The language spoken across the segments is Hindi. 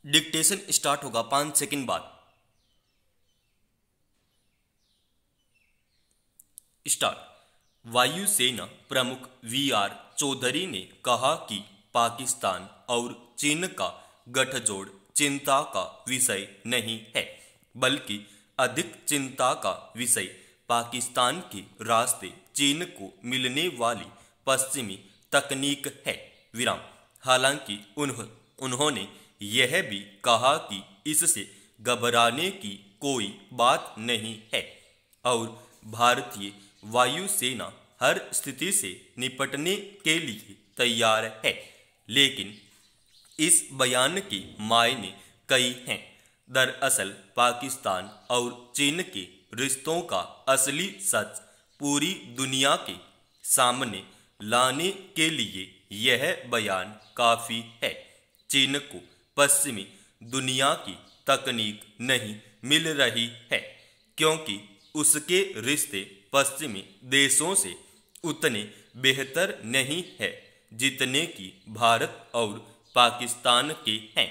डिक्टेशन स्टार्ट होगा 5 सेकंड बाद। स्टार्ट। वायुसेना प्रमुख वी.आर. चौधरी ने कहा कि पाकिस्तान और चीन का गठजोड़ चिंता का विषय नहीं है, बल्कि अधिक चिंता का विषय पाकिस्तान के रास्ते चीन को मिलने वाली पश्चिमी तकनीक है। विराम। हालांकि उन्होंने यह भी कहा कि इससे घबराने की कोई बात नहीं है और भारतीय वायुसेना हर स्थिति से निपटने के लिए तैयार है। लेकिन इस बयान के मायने कई हैं। दरअसल पाकिस्तान और चीन के रिश्तों का असली सच पूरी दुनिया के सामने लाने के लिए यह बयान काफ़ी है। चीन को पश्चिमी दुनिया की तकनीक नहीं मिल रही है, क्योंकि उसके रिश्ते पश्चिमी देशों से उतने बेहतर नहीं है जितने कि भारत और पाकिस्तान के हैं।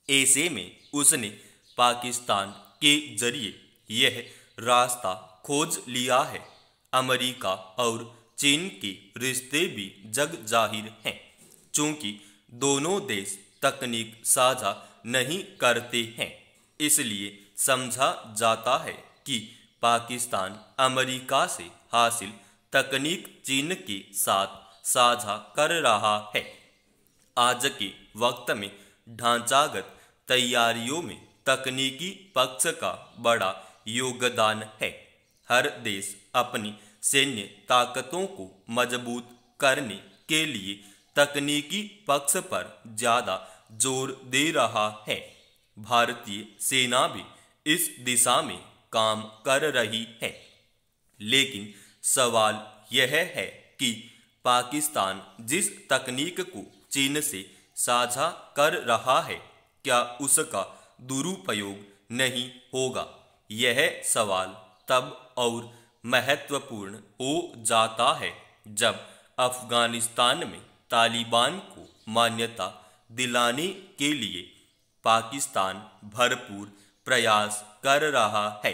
ऐसे में उसने पाकिस्तान के जरिए यह रास्ता खोज लिया है। अमेरिका और चीन के रिश्ते भी जग जाहिर हैं, चूंकि दोनों देश तकनीक साझा नहीं करते हैं, इसलिए समझा जाता है कि पाकिस्तान अमेरिका से हासिल तकनीक चीन के साथ साझा कर रहा है। आज के वक्त में ढांचागत तैयारियों में तकनीकी पक्ष का बड़ा योगदान है। हर देश अपनी सैन्य ताकतों को मजबूत करने के लिए तकनीकी पक्ष पर ज़्यादा जोर दे रहा है। भारतीय सेना भी इस दिशा में काम कर रही है। लेकिन सवाल यह है कि पाकिस्तान जिस तकनीक को चीन से साझा कर रहा है, क्या उसका दुरुपयोग नहीं होगा? यह सवाल तब और महत्वपूर्ण हो जाता है जब अफगानिस्तान में तालिबान को मान्यता दिलाने के लिए पाकिस्तान भरपूर प्रयास कर रहा है।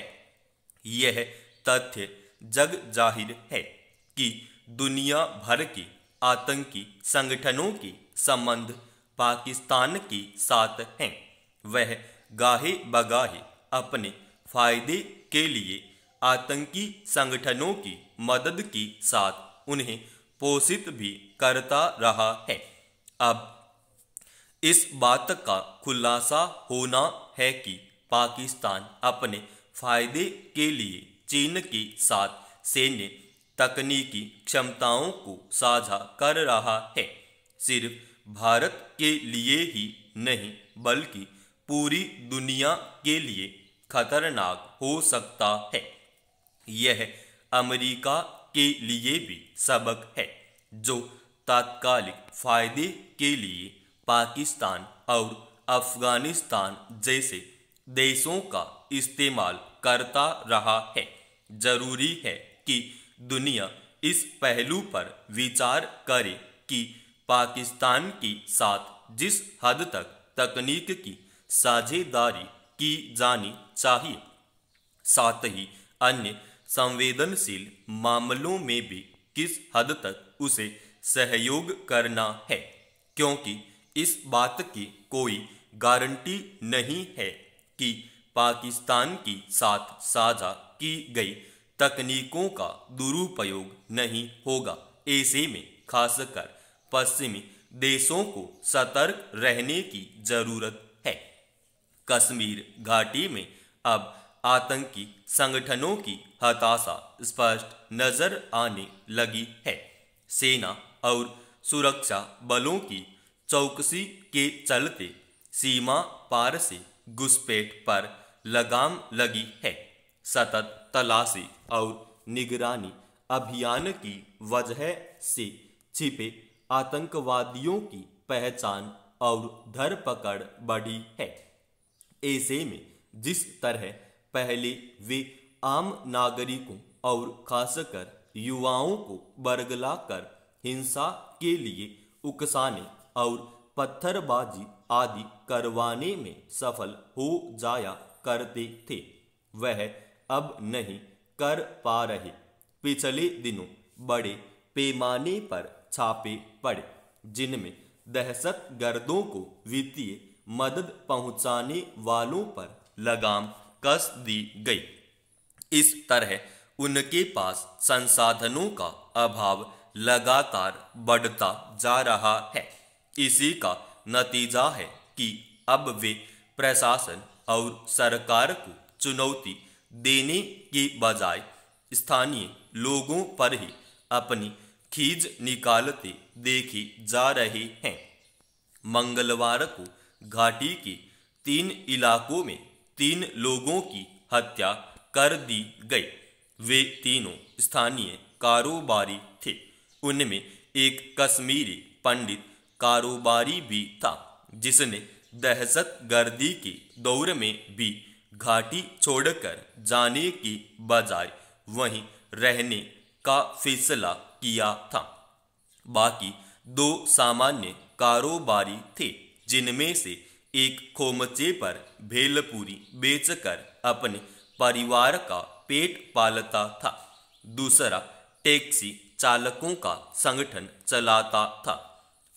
यह तथ्य जग जाहिर है कि दुनिया भर के आतंकी संगठनों के संबंध पाकिस्तान के साथ हैं। वह गाहे बगाहे अपने फायदे के लिए आतंकी संगठनों की मदद के साथ उन्हें पोषित भी करता रहा है। अब इस बात का खुलासा होना है कि पाकिस्तान अपने फायदे के लिए चीन के साथ सैन्य तकनीकी क्षमताओं को साझा कर रहा है। सिर्फ भारत के लिए ही नहीं, बल्कि पूरी दुनिया के लिए खतरनाक हो सकता है। यह अमेरिका के लिए भी सबक है, जो तात्कालिक फायदे के लिए पाकिस्तान और अफगानिस्तान जैसे देशों का इस्तेमाल करता रहा है। जरूरी है कि दुनिया इस पहलू पर विचार करे कि पाकिस्तान के साथ जिस हद तक तकनीक की साझेदारी की जानी चाहिए, साथ ही अन्य संवेदनशील मामलों में भी किस हद तक उसे सहयोग करना है, क्योंकि इस बात की कोई गारंटी नहीं है कि पाकिस्तान के साथ साझा की गई तकनीकों का दुरुपयोग नहीं होगा। ऐसे में खासकर पश्चिमी देशों को सतर्क रहने की जरूरत है। कश्मीर घाटी में अब आतंकी संगठनों की हताशा स्पष्ट नजर आने लगी है। सेना और सुरक्षा बलों की चौकसी के चलते सीमा पार से घुसपैठ पर लगाम लगी है। सतत तलाशी और निगरानी अभियान की वजह से छिपे आतंकवादियों की पहचान और धरपकड़ बढ़ी है। ऐसे में जिस तरह पहले वे आम नागरिकों और खासकर युवाओं को बरगला कर हिंसा के लिए उकसाने और पत्थरबाजी आदि करवाने में सफल हो जाया करते थे, वह अब नहीं कर पा रहे। पिछले दिनों बड़े पैमाने पर छापे पड़े, जिनमें दहशतगर्दों को वित्तीय मदद पहुंचाने वालों पर लगाम कस दी गई। इस तरह उनके पास संसाधनों का अभाव लगातार बढ़ता जा रहा है। इसी का नतीजा है कि अब वे प्रशासन और सरकार को चुनौती देने की बजाय स्थानीय लोगों पर ही अपनी खींच निकालते देखे जा रहे हैं। मंगलवार को घाटी के 3 इलाकों में 3 लोगों की हत्या कर दी गई। वे तीनों स्थानीय कारोबारी थे। उनमें एक कश्मीरी पंडित कारोबारी भी था, जिसने दहशतगर्दी के दौर में भी घाटी छोड़कर जाने की बजाय वहीं रहने का फैसला किया था। बाकी 2 सामान्य कारोबारी थे, जिनमें से एक खोमचे पर भेलपूरी बेचकर अपने परिवार का पेट पालता था, दूसरा टैक्सी चालकों का संगठन चलाता था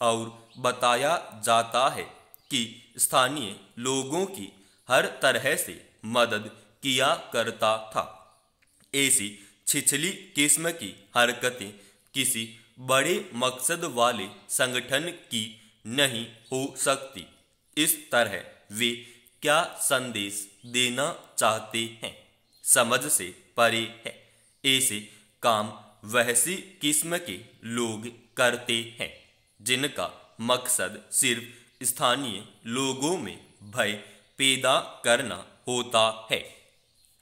और बताया जाता है कि स्थानीय लोगों की हर तरह से मदद किया करता था। ऐसी छिछली किस्म की हरकतें किसी बड़े मकसद वाले संगठन की नहीं हो सकती। इस तरह वे क्या संदेश देना चाहते हैं, समझ से परे है। ऐसे काम वैसी किस्म के लोग करते हैं जिनका मकसद सिर्फ स्थानीय लोगों में भय पैदा करना होता है।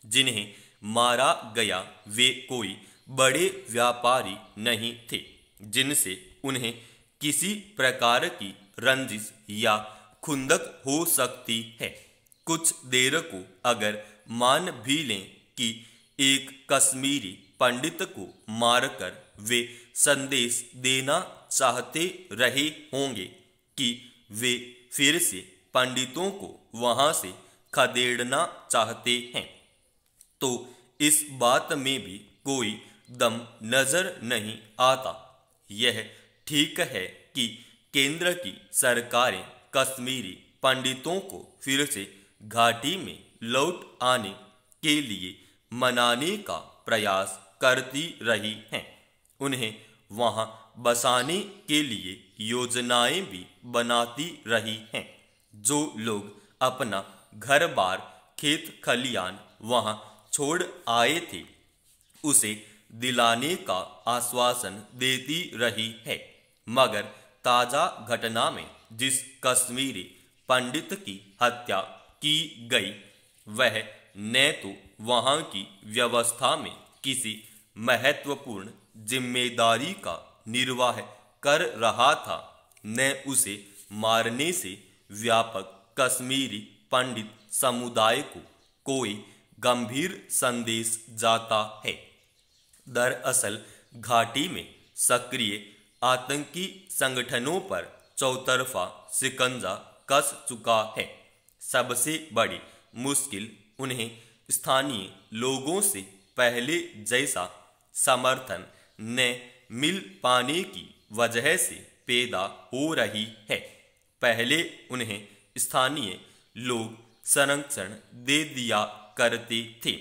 जिन्हें मारा गया वे कोई बड़े व्यापारी नहीं थे, जिनसे उन्हें किसी प्रकार की रंजिश या खुंदक हो सकती है। कुछ देर को अगर मान भी लें कि एक कश्मीरी पंडित को मारकर वे संदेश देना चाहते रहे होंगे कि वे फिर से पंडितों को वहां से खदेड़ना चाहते हैं, तो इस बात में भी कोई दम नजर नहीं आता। यह ठीक है कि केंद्र की सरकारें कश्मीरी पंडितों को फिर से घाटी में लौट आने के लिए मनाने का प्रयास करती रही हैं। उन्हें वहां बसाने के लिए योजनाएं भी बनाती रही हैं। जो लोग अपना घर बार खेत खलियान वहां छोड़ आए थे, उसे दिलाने का आश्वासन देती रही है। मगर ताजा घटना में जिस कश्मीरी पंडित की हत्या की गई, वह न तो वहां की व्यवस्था में किसी महत्वपूर्ण जिम्मेदारी का निर्वाह कर रहा था, न उसे मारने से व्यापक कश्मीरी पंडित समुदाय को कोई गंभीर संदेश जाता है। दरअसल घाटी में सक्रिय आतंकी संगठनों पर चौतरफा शिकंजा कस चुका है। सबसे बड़ी मुश्किल उन्हें स्थानीय लोगों से पहले जैसा समर्थन न मिल पाने की वजह से पैदा हो रही है। पहले उन्हें स्थानीय लोग संरक्षण दे दिया करते थे।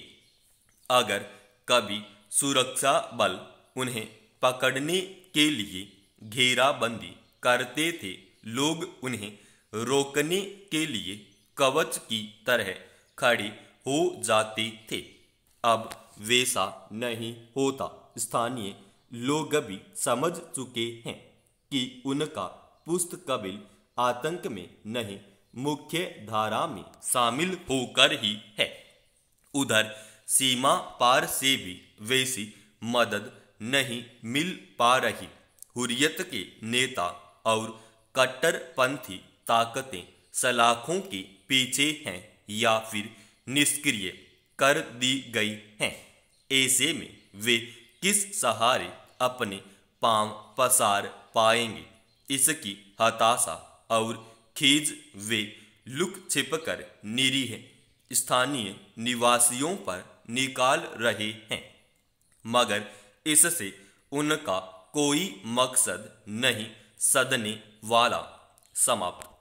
अगर कभी सुरक्षा बल उन्हें पकड़ने के लिए घेराबंदी करते थे, लोग उन्हें रोकने के लिए कवच की तरह खड़े हो जाते थे। अब वैसा नहीं होता। स्थानीय लोग भी समझ चुके हैं कि उनका पुस्तकबिल आतंक में नहीं, मुख्य धारा में शामिल होकर ही है। उधर सीमा पार से भी वैसी मदद नहीं मिल पा रही। हुर्रियत के नेता और कट्टरपंथी ताकतें सलाखों के पीछे हैं या फिर निष्क्रिय कर दी गई हैं। ऐसे में वे किस सहारे अपने पांव पसार पाएंगे, इसकी हताशा और खीज वे लुक छिपकर निरीह स्थानीय निवासियों पर निकाल रहे हैं, मगर इससे उनका कोई मकसद नहीं सधने वाला। समाप्त।